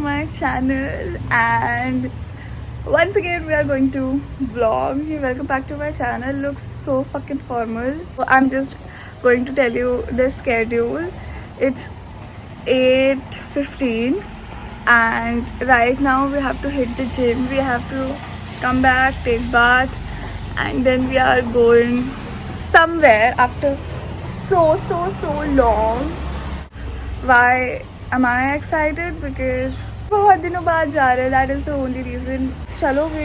my channel, and once again we are going to vlog. Welcome back to my channel. Looks so fucking formal. I'm just going to tell you the schedule. It's 8:15 and right now we have to hit the gym. We have to come back, take bath, and then we are going somewhere after so long. Why am I excited? Because बहुत दिनों बाद जा रहे हैं. That is the only reason. चलो, we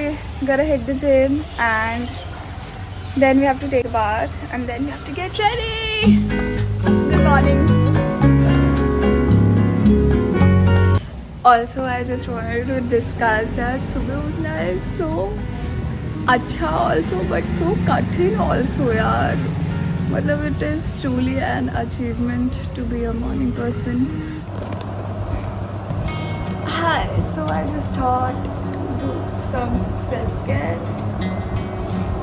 gotta hit the gym and then we have to take a bath and then we have to get ready. Good morning. Also, I just wanted to discuss that सुबह उठना is so अच्छा also, but so कठिन also यार. मतलब it is truly an achievement to be a morning person. Hi, so I just thought to do some self-care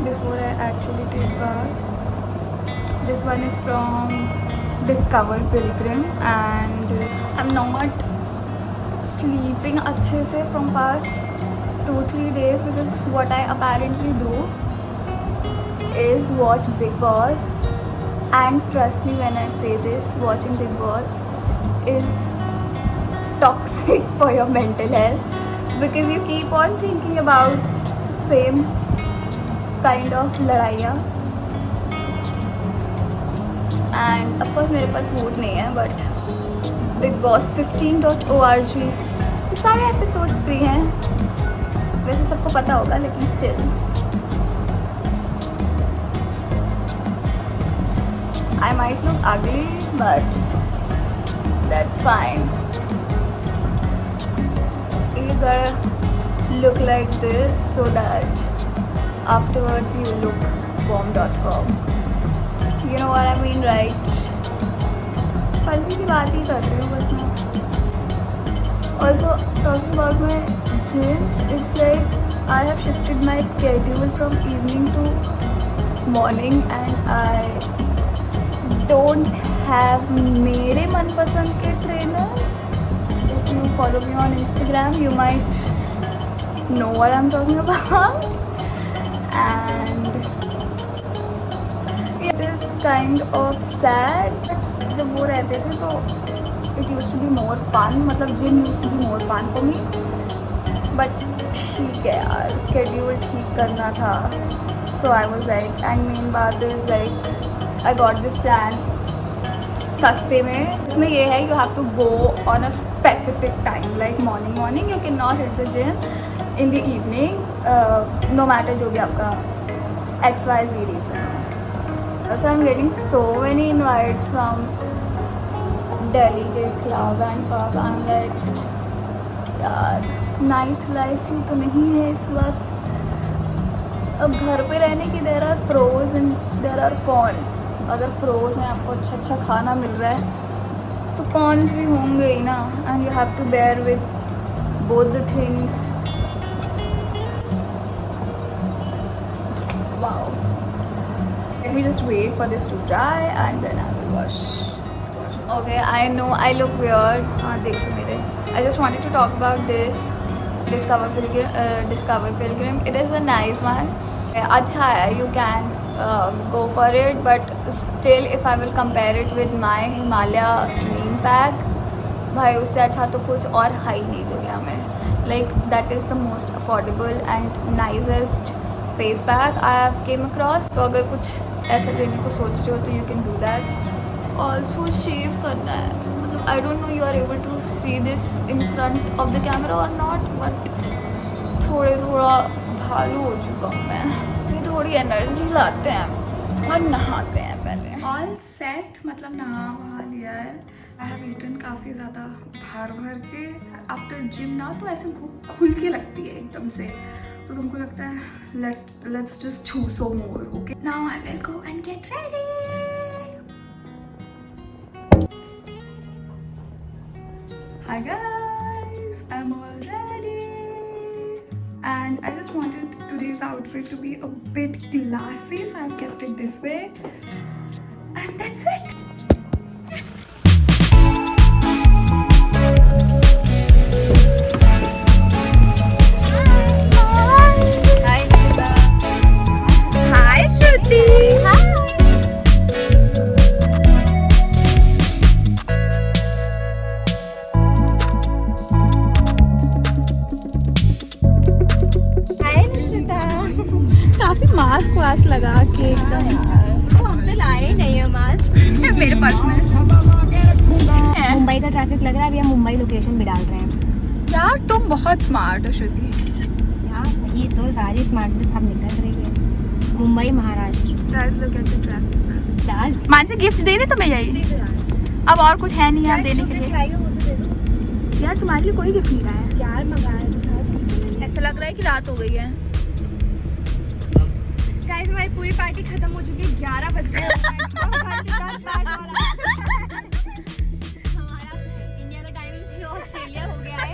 before I actually take bath. This one is from Discover Pilgrim and I'm not sleeping अच्छे से from past 2-3 days because what I apparently do is watch Big Boss, and trust me when I say this, watching Big Boss is toxic for your mental health because you keep on thinking about same kind of लड़ाइयाँ. And of course मेरे पास vote नहीं है, but Big Boss 15.org ये सारे episodes free हैं. वैसे सबको पता होगा लेकिन still I might look ugly, but that's fine. You gotta look like this so that afterwards you look bomb.com. You know what I mean, right? फर्जी की बात ही कर रही हूँ बस मैं. Also, talking about my gym, it's like I have shifted my schedule from evening to morning and I don't have मेरे मनपसंद के trainer. If you follow me on Instagram, you might know what I'm talking about. And it is kind of sad. जब वो रहते थे तो it used to be more fun. मतलब gym used to be more fun for me. But ठीक है यार, schedule ठीक करना था. So I was like, and main बात is like I got this plan सस्ते में. इसमें ये है you have to go on a specific time like morning. You cannot hit the gym in the evening, no matter जो भी आपका XYZ reason. Also I'm getting so many invites from Delhi के club and pub. I'm like यार night life ही तो नहीं है इस वक्त. अब घर पे रहने की there are pros and there are cons. अगर प्रोज हैं, आपको अच्छा खाना मिल रहा है, तो कॉन्स भी होंगे ही ना. And you have to bear with both the things. Wow, let me just wait for this to dry and then I will wash. Okay, I know I look weird. हाँ देखो मेरे. I just wanted to talk about this Discover Pilgrim. It is a nice one. अच्छा है, you can go for it, but still if I will compare it with my Himalaya Neem Pack, भाई उससे अच्छा तो कुछ और है ही नहीं दुनिया में. Like that is the most affordable and nicest face pack I have came across. तो अगर कुछ ऐसा लेने को सोच रहे हो तो you can do that. Also shave करना है. मतलब I don't know you are able to see this in front of the camera or not, but थोड़ा भालू हो चुका हूँ मैं. थोड़ी एनर्जी लाते हैं और नहाते हैं पहले. ऑल सेट, मतलब नहा वहा लिया है. आई हैव ईटन काफ़ी ज़्यादा भर के. आफ्टर जिम ना तो ऐसे भूख खुल के लगती है एकदम से, तो तुमको लगता है let's just chew so more. Okay, now I will go and get ready. Hi guys, I am all ready. And I just wanted today's outfit to be a bit classy, so I've kept it this way. And that's it. Mask वास्क लगा के एकदम। हम तो लाए नहीं है mask मेरे पर्स में मुंबई का ट्रैफिक लग रहा है, अभी हम मुंबई लोकेशन भी डाल रहे हैं। यार तुम बहुत स्मार्ट हो श्रुति। यार ये तो सारी स्मार्ट अब निकल रही है। Mumbai Maharashtra Guys, look at the traffic. चाल मानसी गिफ्ट दे दे तुम्हें यही। अब और कुछ है नहीं यार देने के लिए। यार तुम्हारे लिए कोई गिफ्ट नहीं लाया है। यार मंगाया, ऐसा लग रहा है कि रात हो गई है। गाइस हमारी पूरी पार्टी खत्म हो चुकी है, 11 बज गए। हमारा इंडिया का टाइमिंग ऑस्ट्रेलिया हो गया है।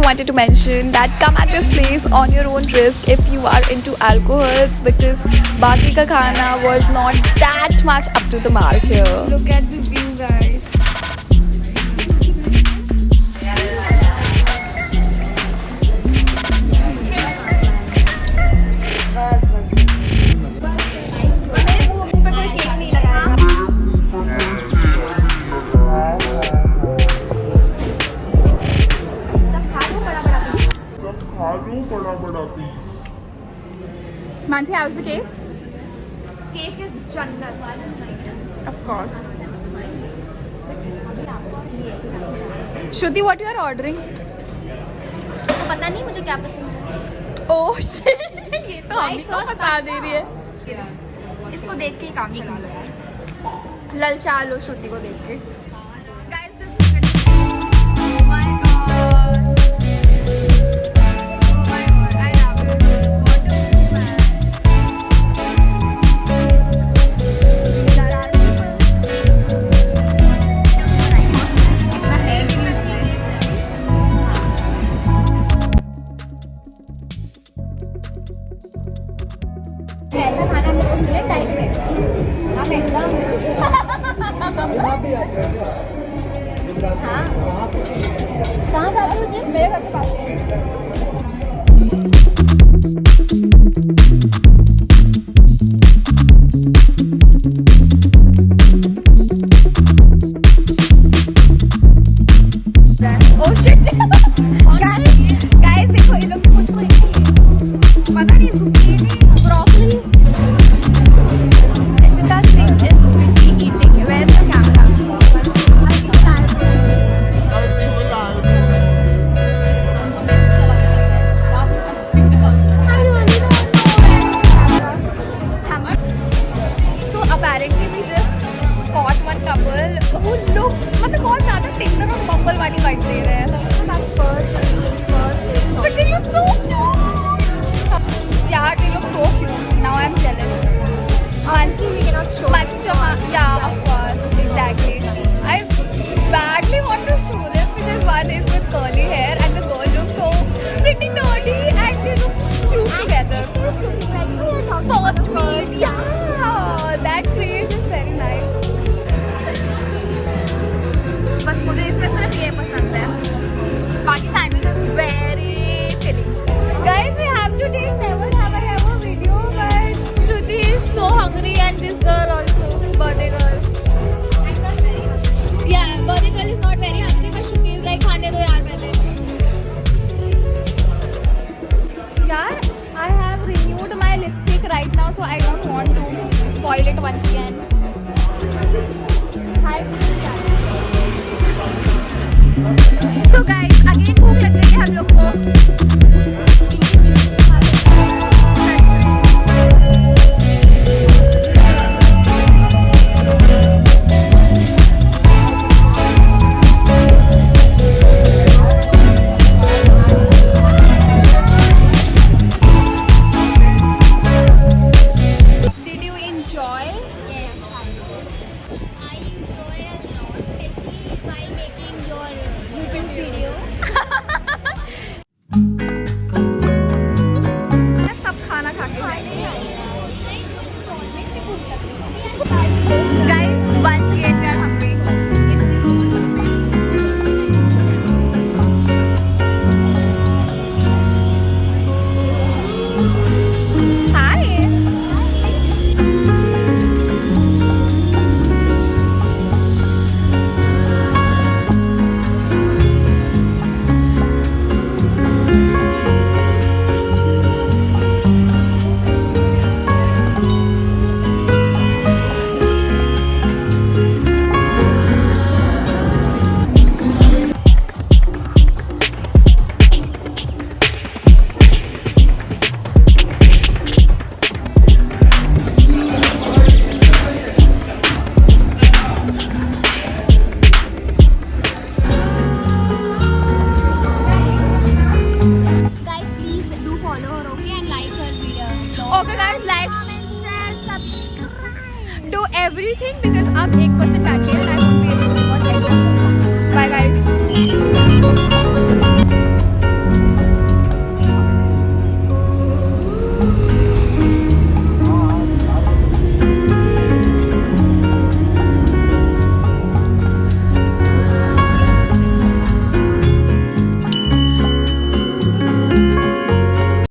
Wanted to mention that come at this place on your own risk if you are into alcohols, because Baki Ka Khana was not that much up to the mark here. Look at the view, guys. Mansi, how's the cake? Cake is jannat. Of course. Shruti, what you are ordering? पता नहीं मुझे क्या पसंद है। Oh shit! ये तो हम ही को बता दे रही है। इसको देख के ही काम चला लो यार। ललचा लो श्रुति को देख के। Guys, just look at it. Oh my god. Oh my god, I love it. What a man. There are people. The hair भी लूज है। ऐसा खाना मेरे को मिले टाइम पे, हम एकदम हाँ कहाँ जाते हो जी? मेरे घर के पास। Oh shit! Guys, देखो ये लोग मुझको पता नहीं zucchini, broccoli. Ishita Singh is busy eating. Where's the camera? So apparently we just caught one couple who looks मतलब बहुत ज़्यादा Tinder और Bumble वाली vibe दे रहे हैं। But they look so cute. Yeah, they look so cute. Now I'm jealous. Mansi, we cannot show. Mansi Chauhan, yeah, of course, exactly. I badly want to show them because one is with curly hair and the girl looks so pretty nerdy and they look cute together. First meet, yeah, that craze is very nice. बस मुझे इसमें सिर्फ ये पसंद है, बाकी sandwiches very filling. Guys, we have to take never have I ever video, but Shruti is so hungry and this girl also, birthday girl. Yeah, birthday girl is not very hungry, but Shruti is like खाने दो यार पहले. यार, I have renewed my lipstick right now, so I don't want to spoil it once again. So guys, again भूख लग गई है हम लोग को। सच में। Did you थिंक बिकॉज अब 1% बैटरी है